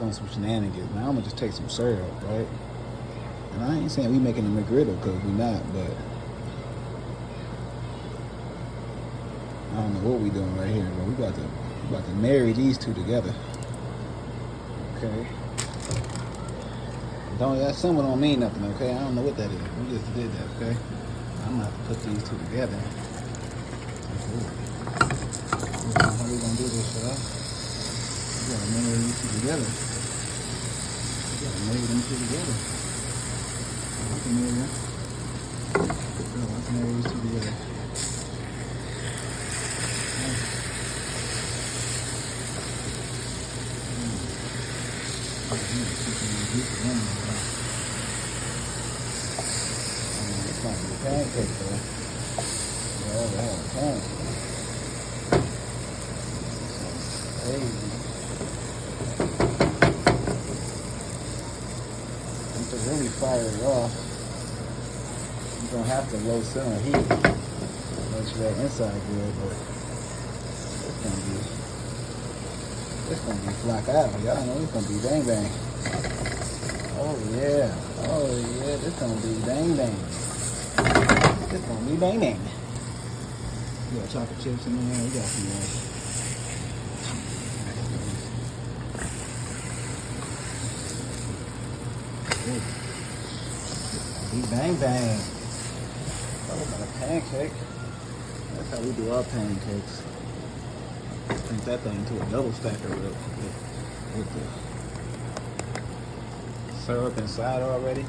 On some shenanigans. Now I'm gonna just take some syrup, right? And I ain't saying we making a McGriddle because we not, but I don't know what we doing right here, but we about to marry these two together. Okay. That symbol don't mean nothing, okay? I don't know what that is. We just did that, okay? I'm gonna have to put these two together. How we gonna do this, y'all? We gotta marry these two together. We gotta marry them two together. I can marry them. I can marry these two together. It's not be a pancake, though. Yeah, they have a pancake. Crazy. To really fire it off, you're gonna have to low cylinder heat. Make sure that inside good, but it's gonna be flack out. Y'all know it's gonna be bang bang. Oh yeah, this gonna be bang bang. This gonna be bang bang. We got chocolate chips in there. We got some be bang bang. Talk about a pancake. That's how we do our pancakes. Turn that thing into a double stacker with the syrup inside already.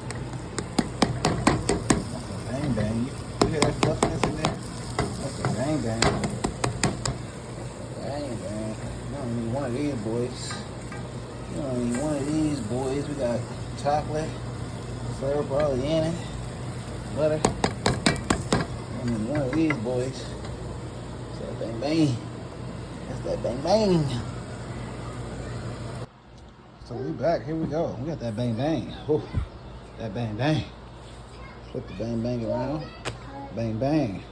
That's a bang bang. You hear that fluffiness in there? That's a bang bang. Bang bang. You don't need one of these boys. You don't need one of these boys. We got chocolate, syrup already in it, butter. I mean, one of these boys. It's that bang bang. That's that bang bang. So we back. Here we go. We got that bang bang. Ooh, that bang bang. Flip the bang bang around. Bang bang.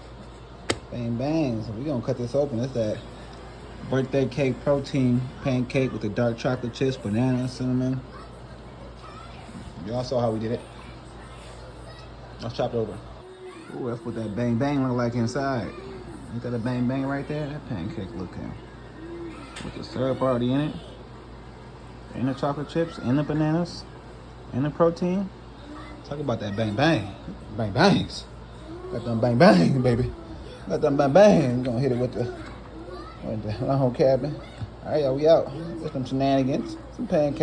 Bang bang. So we gonna cut this open. It's that birthday cake protein pancake with the dark chocolate chips, banana, cinnamon. Y'all saw how we did it. Let's chop it over. Ooh, that's what that bang bang look like inside. Ain't that a bang bang right there? That pancake looking. With the syrup already in it. And the chocolate chips, and the bananas, and the protein. Talk about that bang bang. Bang bangs. Got them bang bang, baby. Got them bang bang. We're gonna hit it with the long cabin. All right, y'all, we out. There's some shenanigans, some pancakes.